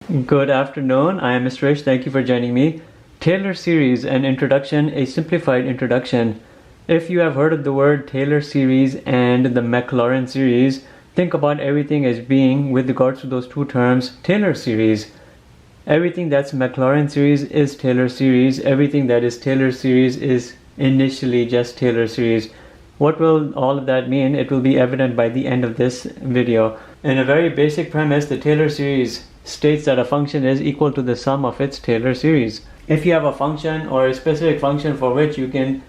Good afternoon, I am Mr. Rich, thank you for joining me. Taylor series, an introduction, a simplified introduction. If you have heard of the word Taylor series and the Maclaurin series, think about everything as being, with regards to those two terms, Taylor series. Everything that's Maclaurin series is Taylor series. Everything that is Taylor series is initially just Taylor series. What will all of that mean? It will be evident by the end of this video. In a very basic premise, the Taylor series states that a function is equal to the sum of its Taylor series. If you have a function or a specific function for which you can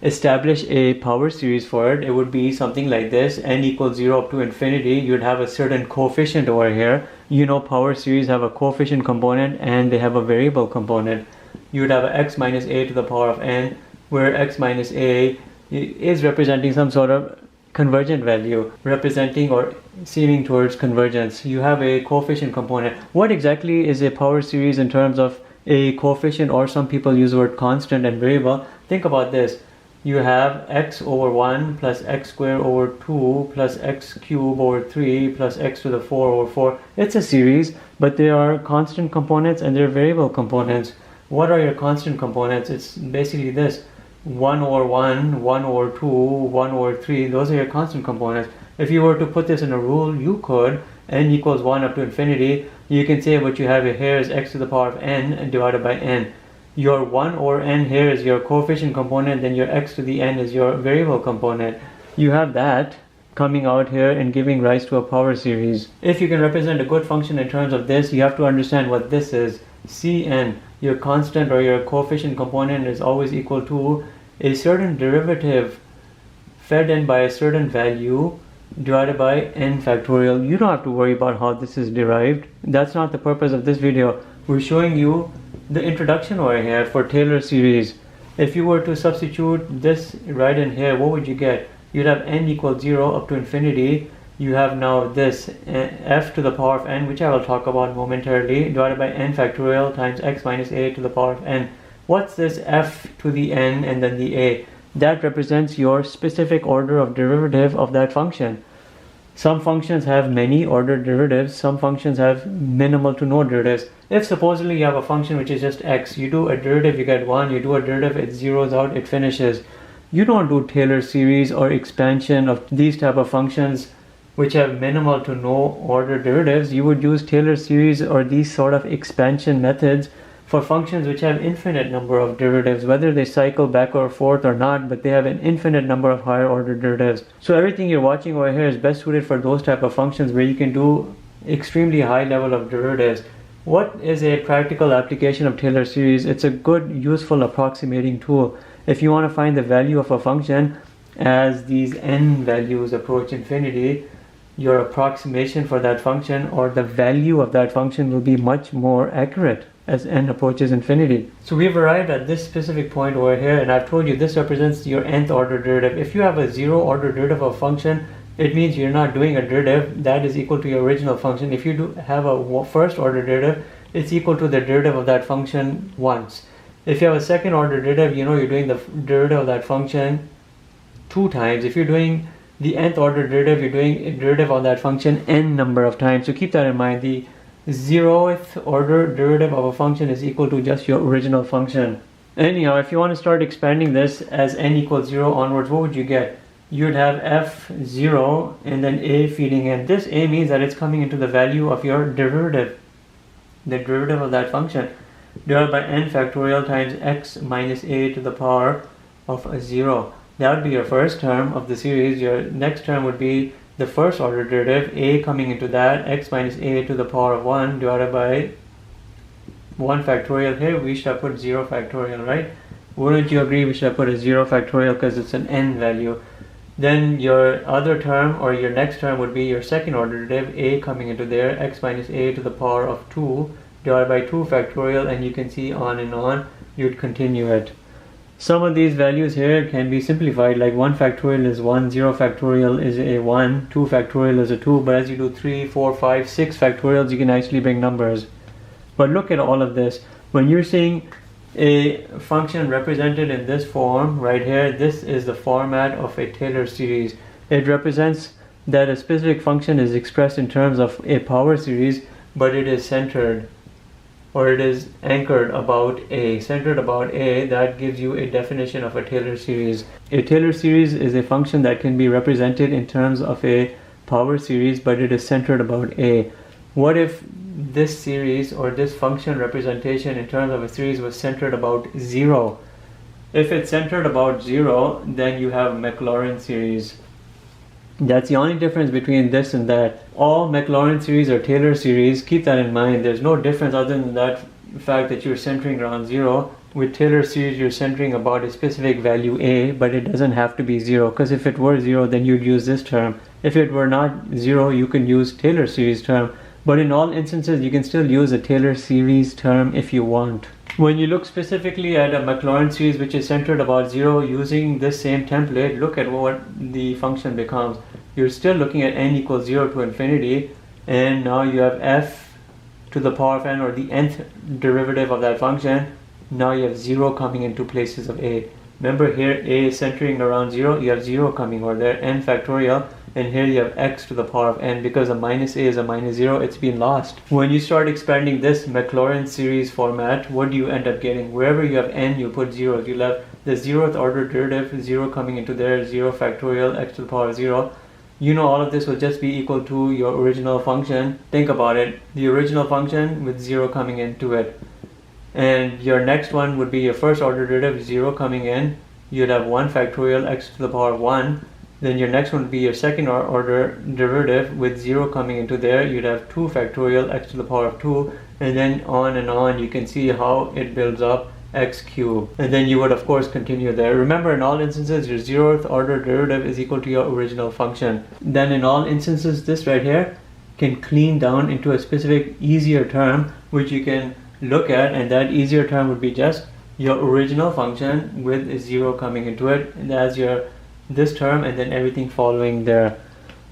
establish a power series for it, it would be something like this: n equals 0 up to infinity. You'd have a certain coefficient over here. You know power series have a coefficient component and they have a variable component. You would have a x minus a to the power of n, where x minus a is representing some sort of convergent value, representing or seeming towards convergence. You have a coefficient component. What exactly is a power series in terms of a coefficient, or some people use the word constant and variable? Think about this. You have x over 1 plus x squared over 2 plus x cubed over 3 plus x to the 4 over 4. It's a series, but there are constant components and there are variable components. What are your constant components? It's basically this: 1 over 1, 1 over 2, 1 over 3, those are your constant components. If you were to put this in a rule, you could, n equals 1 up to infinity, you can say what you have here is x to the power of n divided by n. Your 1 over n here is your coefficient component, then your x to the n is your variable component. You have that coming out here and giving rise to a power series. If you can represent a good function in terms of this, you have to understand what this is. Cn, your constant or your coefficient component, is always equal to a certain derivative fed in by a certain value divided by n factorial. You don't have to worry about how this is derived. That's not the purpose of this video. We're showing you the introduction over here for Taylor series. If you were to substitute this right in here, what would you get? You'd have n equals 0 up to infinity. You have now this f to the power of n, which I will talk about momentarily, divided by n factorial times x minus a to the power of n. What's this f to the n and then the a? That represents your specific order of derivative of that function. Some functions have many ordered derivatives, some functions have minimal to no derivatives. If supposedly you have a function which is just x, you do a derivative, you get 1, you do a derivative, it zeroes out, it finishes. You don't do Taylor series or expansion of these type of functions which have minimal to no ordered derivatives. You would use Taylor series or these sort of expansion methods for functions which have infinite number of derivatives, whether they cycle back or forth or not, but they have an infinite number of higher order derivatives. So everything you're watching over here is best suited for those type of functions where you can do extremely high level of derivatives. What is a practical application of Taylor series? It's a good, useful approximating tool. If you want to find the value of a function as these n values approach infinity, your approximation for that function or the value of that function will be much more accurate as n approaches infinity. So we've arrived at this specific point over here, and I've told you this represents your nth order derivative. If you have a zero order derivative of a function, it means you're not doing a derivative that is equal to your original function. If you do have a first order derivative, it's equal to the derivative of that function once. If you have a second order derivative, you know you're doing the derivative of that function 2 times. If you're doing the nth order derivative, you're doing a derivative of that function n number of times. So keep that in mind. The 0th order derivative of a function is equal to just your original function. Anyhow, if you want to start expanding this as n equals 0 onwards, what would you get? You'd have f0 and then a feeding in. This a means that it's coming into the value of your derivative, the derivative of that function, divided by n factorial times x minus a to the power of 0. That would be your first term of the series. Your next term would be the first order derivative, a coming into that, x minus a to the power of 1 divided by 1 factorial. Here we should have put 0 factorial, right? Wouldn't you agree we should have put a 0 factorial because it's an n value? Then your other term or your next term would be your second order derivative, a coming into there, x minus a to the power of 2 divided by 2 factorial, and you can see on and on, you'd continue it. Some of these values here can be simplified, like 1 factorial is 1, 0 factorial is a 1, 2 factorial is a 2, but as you do 3, 4, 5, 6 factorials, you can actually bring numbers. But look at all of this. When you're seeing a function represented in this form right here, this is the format of a Taylor series. It represents that a specific function is expressed in terms of a power series, but it is centered. or it is anchored about A, centered about A, that gives you a definition of a Taylor series. A Taylor series is a function that can be represented in terms of a power series, but it is centered about A. What if this series or this function representation in terms of a series was centered about 0? If it's centered about 0, then you have Maclaurin series. That's the only difference between this and that. All Maclaurin series or Taylor series, keep that in mind. There's no difference other than that fact that you're centering around 0. With Taylor series, you're centering about a specific value A, but it doesn't have to be 0, because if it were 0, then you'd use this term. If it were not 0, you can use Taylor series term. But in all instances, you can still use a Taylor series term if you want. When you look specifically at a Maclaurin series which is centered about 0 using this same template, look at what the function becomes. You're still looking at n equals 0 to infinity, and now you have f to the power of n, or the nth derivative of that function. Now you have 0 coming into places of a. Remember, here a is centering around 0, you have 0 coming over there, n factorial, and here you have x to the power of n. Because a minus a is a minus 0, it's been lost. When you start expanding this Maclaurin series format, what do you end up getting? Wherever you have n, you put 0. You'll have the 0th order derivative, 0 coming into there, 0 factorial, x to the power of 0. You know all of this will just be equal to your original function. Think about it. The original function with 0 coming into it. And your next one would be your first order derivative, 0 coming in. You'd have 1 factorial x to the power of 1. Then your next one would be your second order derivative with 0 coming into there. You'd have 2 factorial x to the power of 2. And then on and on. You can see how it builds up, x cubed. And then you would of course continue there. Remember, in all instances, your 0th order derivative is equal to your original function. Then in all instances, this right here can clean down into a specific easier term which you can look at, and that easier term would be just your original function with 0 coming into it, and as your this term and then everything following there.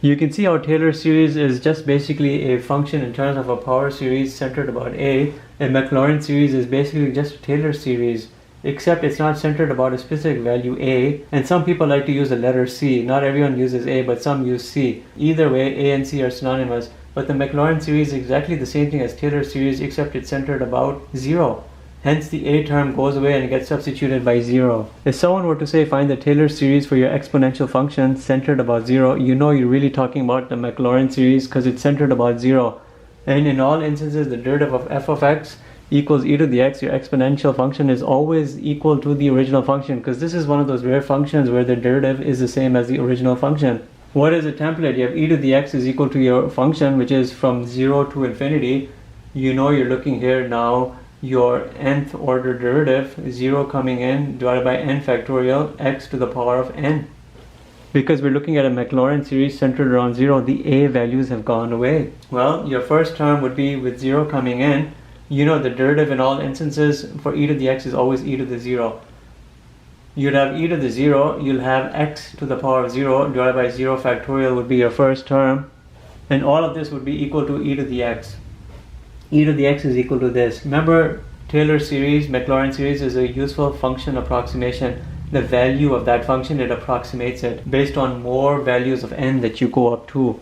You can see how Taylor series is just basically a function in terms of a power series centered about A. A Maclaurin series is basically just a Taylor series, except it's not centered about a specific value A, and some people like to use the letter C. Not everyone uses A, but some use C. Either way, A and C are synonymous. But the Maclaurin series is exactly the same thing as Taylor series, except it's centered about 0. Hence the A term goes away and it gets substituted by 0. If someone were to say find the Taylor series for your exponential function centered about 0, you know you're really talking about the Maclaurin series because it's centered about 0. And in all instances, the derivative of f of x equals e to the x, your exponential function, is always equal to the original function, because this is one of those rare functions where the derivative is the same as the original function. What is a template? You have e to the x is equal to your function, which is from 0 to infinity. You know you're looking here now, your nth order derivative, 0 coming in, divided by n factorial, x to the power of n. Because we're looking at a Maclaurin series centered around 0, the a values have gone away. Well, your first term would be with 0 coming in. You know the derivative in all instances for e to the x is always e to the 0. You'd have e to the 0, you'll have x to the power of 0 divided by 0 factorial would be your first term. And all of this would be equal to e to the x. E to the x is equal to this. Remember, Taylor series, Maclaurin series is a useful function approximation. The value of that function, it approximates it based on more values of n that you go up to.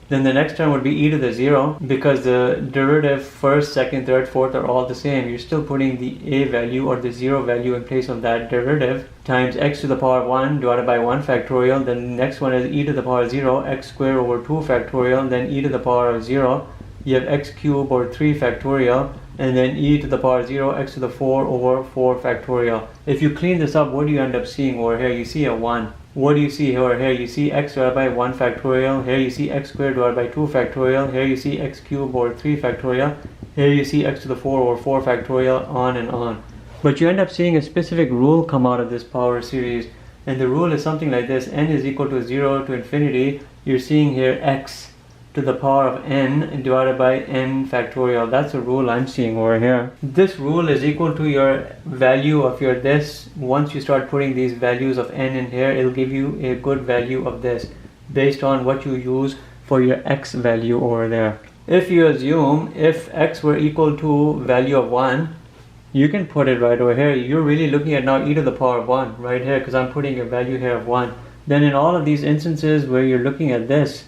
Then the next term would be e to the 0, because the derivative first, second, third, fourth are all the same. You're still putting the a value or the 0 value in place of that derivative, times x to the power of 1 divided by 1 factorial. Then the next one is e to the power of 0, x squared over 2 factorial, then e to the power of 0. You have x cubed over 3 factorial, and then e to the power of 0, x to the 4 over 4 factorial. If you clean this up, what do you end up seeing over here? You see a 1. What do you see over here? You see x divided by 1 factorial. Here you see x squared divided by 2 factorial. Here you see x cubed over 3 factorial. Here you see x to the 4 over 4 factorial, on and on. But you end up seeing a specific rule come out of this power series. And the rule is something like this. N is equal to 0 to infinity. You're seeing here x to the power of n divided by n factorial. That's a rule I'm seeing over here. This rule is equal to your value of your this. Once you start putting these values of n in here, it'll give you a good value of this based on what you use for your x value over there. If you assume if x were equal to value of 1, you can put it right over here. You're really looking at now e to the power of 1 right here, because I'm putting a value here of 1. Then in all of these instances where you're looking at this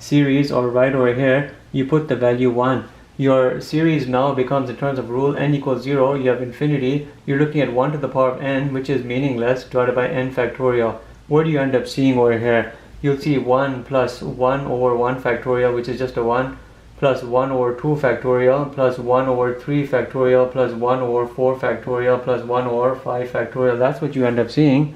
series or right over here, you put the value 1. your series now becomes, in terms of rule, n equals 0, you have infinity, you're looking at 1 to the power of n, which is meaningless, divided by n factorial. What do you end up seeing over here? You'll see 1 plus 1 over 1 factorial, which is just a 1, plus 1 over 2 factorial, plus 1 over 3 factorial, plus 1 over 4 factorial, plus 1 over 5 factorial. That's what you end up seeing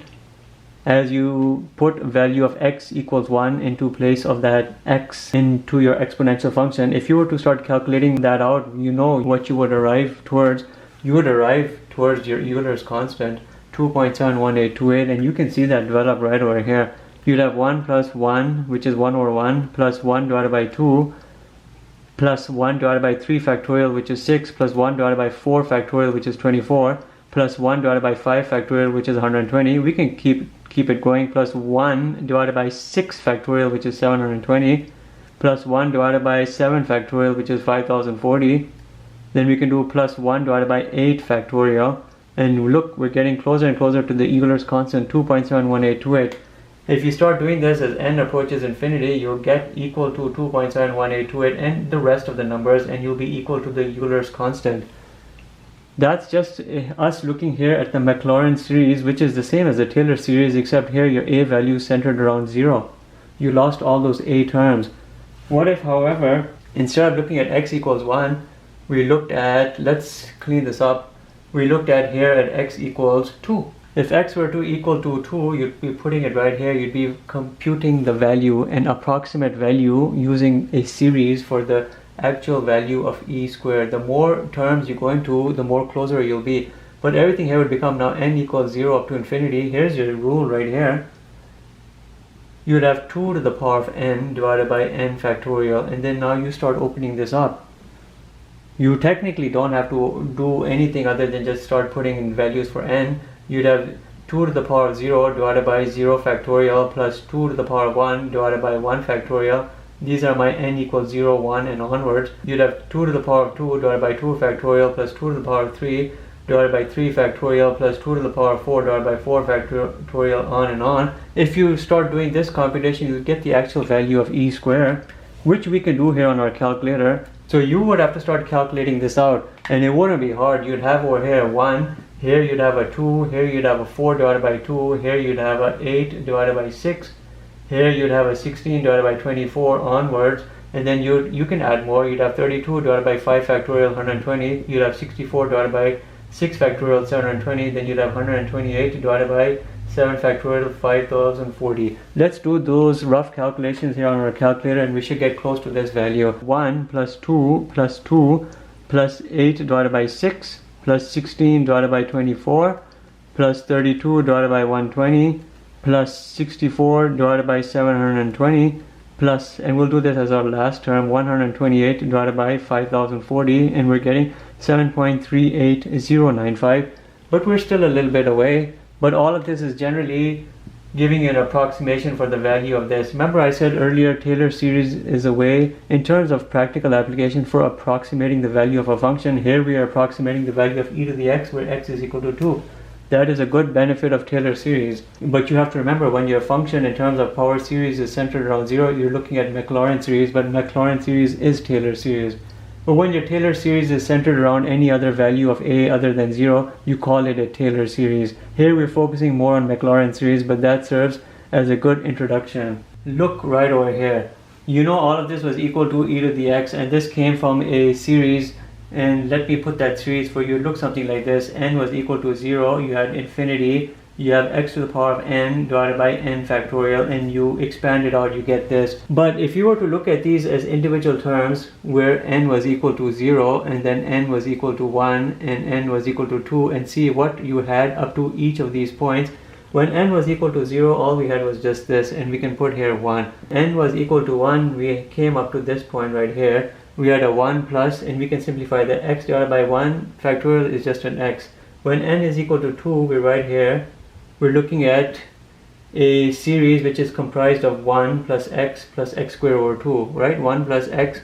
as you put value of x equals 1 into place of that x into your exponential function. If you were to start calculating that out, you know what you would arrive towards. You would arrive towards your Euler's constant, 2.71828, and you can see that develop right over here. You'd have 1 plus 1, which is 1 over 1, plus 1 divided by 2, plus 1 divided by 3 factorial, which is 6, plus 1 divided by 4 factorial, which is 24, plus 1 divided by 5 factorial, which is 120. We can keep it going, plus 1 divided by 6 factorial, which is 720, plus 1 divided by 7 factorial, which is 5040. Then we can do plus 1 divided by 8 factorial, and look, we're getting closer and closer to the Euler's constant, 2.71828. If you start doing this as n approaches infinity, you'll get equal to 2.71828 and the rest of the numbers, and you'll be equal to the Euler's constant. That's just us looking here at the Maclaurin series, which is the same as the Taylor series, except here your a value is centered around 0. You lost all those a terms. What if, however, instead of looking at x equals 1, we looked at, let's clean this up, we looked at here at x equals 2. If x were to equal to 2, you'd be putting it right here, you'd be computing the value, an approximate value, using a series for the actual value of e squared. The more terms you go into, the more closer you'll be. But everything here would become now n equals 0 up to infinity. Here's your rule right here. You'd have 2 to the power of n divided by n factorial, and then now you start opening this up. You technically don't have to do anything other than just start putting in values for n. You'd have 2 to the power of 0 divided by 0 factorial plus 2 to the power of 1 divided by 1 factorial. These are my n equals 0, 1 and onwards. You'd have 2 to the power of 2 divided by 2 factorial plus 2 to the power of 3 divided by 3 factorial plus 2 to the power of 4 divided by 4 factorial, on and on. If you start doing this computation, you get the actual value of e squared, which we can do here on our calculator. So you would have to start calculating this out, and it wouldn't be hard. You'd have over here 1, here you'd have a 2, here you'd have a 4 divided by 2, here you'd have a 8 divided by 6, here you'd have a 16 divided by 24 onwards, and then you can add more. You'd have 32 divided by 5 factorial, 120, you'd have 64 divided by 6 factorial, 720, then you'd have 128 divided by 7 factorial, 5040. Let's do those rough calculations here on our calculator, and we should get close to this value. 1 plus 2 plus 2 plus 8 divided by 6 plus 16 divided by 24 plus 32 divided by 120 plus 64 divided by 720 plus, and we'll do this as our last term, 128 divided by 5040, and we're getting 7.38095, but we're still a little bit away. But all of this is generally giving an approximation for the value of this. Remember I said earlier, Taylor series is a way, in terms of practical application, for approximating the value of a function. Here we are approximating the value of e to the x, where x is equal to 2. That is a good benefit of Taylor series. But you have to remember, when your function in terms of power series is centered around 0, you're looking at Maclaurin series, but Maclaurin series is Taylor series. But when your Taylor series is centered around any other value of a other than 0, you call it a Taylor series. Here we're focusing more on Maclaurin series, but that serves as a good introduction. Look right over here. You know all of this was equal to e to the x, and this came from a series, and let me put that series for you. It looks something like this. N was equal to 0, you had infinity, you have x to the power of n divided by n factorial, and you expand it out, you get this. But if you were to look at these as individual terms, where n was equal to 0, and then n was equal to 1, and n was equal to 2, and see what you had up to each of these points. When n was equal to 0, all we had was just this, and we can put here 1. N was equal to 1, we came up to this point right here. We had a 1 plus, and we can simplify that. X divided by 1 factorial is just an x. When n is equal to 2, we're right here. We're looking at a series which is comprised of 1 plus x squared over 2, right? 1 plus x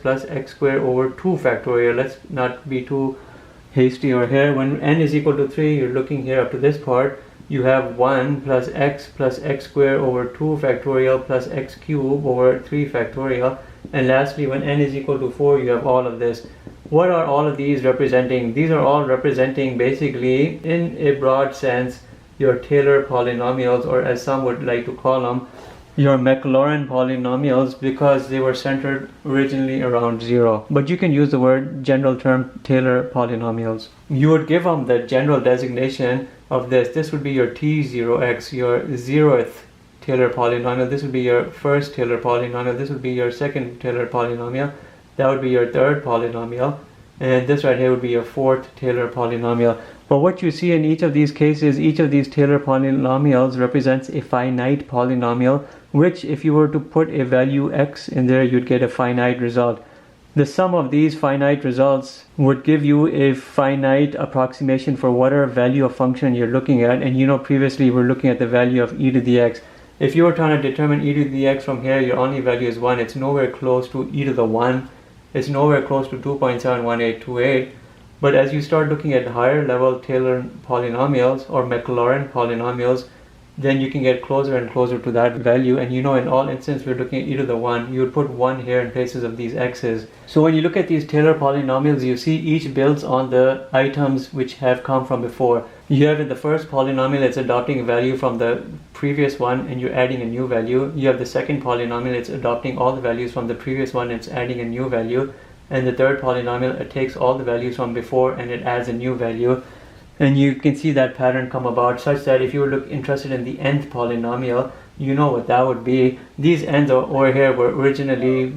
squared over 2 factorial. Let's not be too hasty over here. When n is equal to 3, you're looking here up to this part. You have 1 plus x squared over 2 factorial plus x cubed over 3 factorial. And lastly, when n is equal to 4, you have all of this. What are all of these representing? These are all representing basically, in a broad sense, your Taylor polynomials, or as some would like to call them, your Maclaurin polynomials, because they were centered originally around 0. But you can use the general term Taylor polynomials. You would give them the general designation of this. This would be your T0x, your 0th Taylor polynomial. This would be your first Taylor polynomial. This would be your second Taylor polynomial. That would be your third polynomial. And this right here would be your fourth Taylor polynomial. But what you see in each of these cases, each of these Taylor polynomials represents a finite polynomial, which if you were to put a value x in there, you'd get a finite result. The sum of these finite results would give you a finite approximation for whatever value of function you're looking at. And you know, previously we're looking at the value of e to the x. If you were trying to determine e to the x from here, your only value is 1. It's nowhere close to e to the 1. It's nowhere close to 2.71828. But as you start looking at higher level Taylor polynomials or Maclaurin polynomials, then you can get closer and closer to that value. And you know, in all instances we're looking at e to the 1. You would put 1 here in places of these x's. So when you look at these Taylor polynomials, you see each builds on the items which have come from before. You have in the first polynomial, it's adopting a value from the previous one and you're adding a new value. You have the second polynomial, it's adopting all the values from the previous one, it's adding a new value. And the third polynomial, it takes all the values from before and it adds a new value. And you can see that pattern come about, such that if you were interested in the nth polynomial, you know what that would be. These n's over here were originally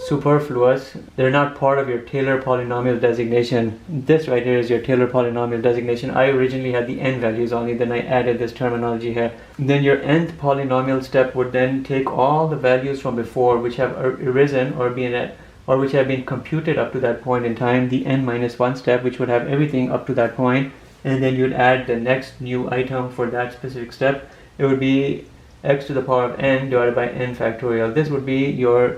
superfluous. They're not part of your Taylor polynomial designation. This right here is your Taylor polynomial designation. I originally had the n values only, then I added this terminology here. Then your nth polynomial step would then take all the values from before which have arisen or which have been computed up to that point in time, the n minus 1 step, which would have everything up to that point, and then you'd add the next new item for that specific step. It would be x to the power of n divided by n factorial. This would be your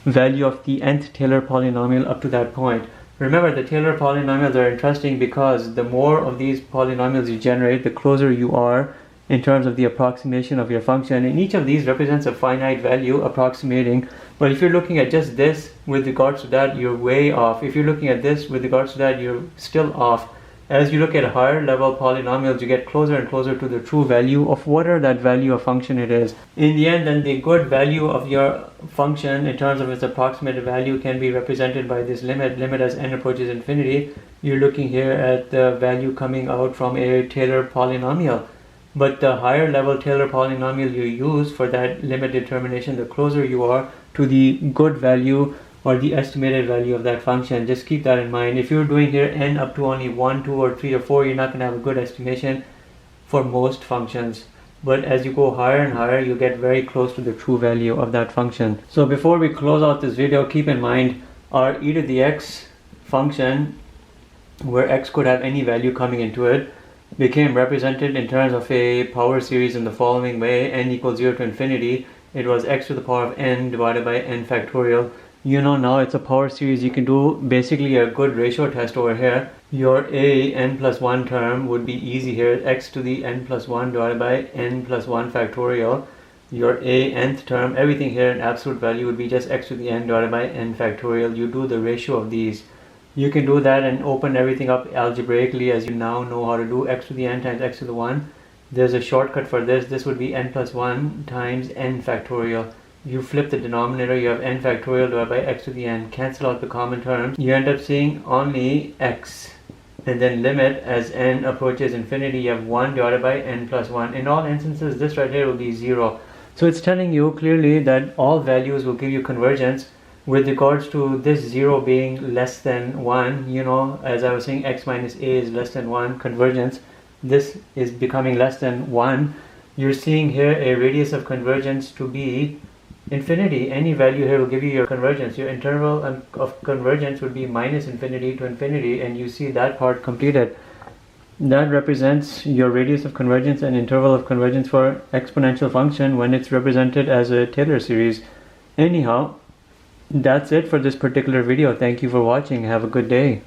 value of the nth Taylor polynomial up to that point. Remember, the Taylor polynomials are interesting because the more of these polynomials you generate, the closer you are in terms of the approximation of your function. And each of these represents a finite value approximating. But if you're looking at just this with regards to that, you're way off. If you're looking at this with regards to that, you're still off. As you look at higher level polynomials, you get closer and closer to the true value of whatever that value of function it is. In the end, then the good value of your function in terms of its approximate value can be represented by this limit as n approaches infinity. You're looking here at the value coming out from a Taylor polynomial. But the higher level Taylor polynomial you use for that limit determination, the closer you are to the good value or the estimated value of that function. Just keep that in mind. If you're doing here n up to only 1, 2, or 3, or 4, you're not going to have a good estimation for most functions. But as you go higher and higher, you get very close to the true value of that function. So before we close out this video, keep in mind our e to the x function, where x could have any value coming into it, became represented in terms of a power series in the following way: n equals 0 to infinity. It was x to the power of n divided by n factorial. You know, now it's a power series. You can do basically a good ratio test over here. Your a n plus 1 term would be easy here, x to the n plus 1 divided by n plus 1 factorial. Your a nth term, everything here in absolute value, would be just x to the n divided by n factorial. You do the ratio of these. You can do that and open everything up algebraically, as you now know how to do x to the n times x to the 1. There's a shortcut for this. This would be n plus 1 times n factorial. You flip the denominator, you have n factorial divided by x to the n. Cancel out the common terms. You end up seeing only x. And then limit as n approaches infinity, you have 1 divided by n plus 1. In all instances, this right here will be 0. So it's telling you clearly that all values will give you convergence. With regards to this 0 being less than 1, you know, as I was saying, x minus a is less than 1, convergence. This is becoming less than 1. You're seeing here a radius of convergence to be infinity. Any value here will give you your convergence. Your interval of convergence would be minus infinity to infinity, and you see that part completed. That represents your radius of convergence and interval of convergence for exponential function when it's represented as a Taylor series. Anyhow, that's it for this particular video. Thank you for watching. Have a good day.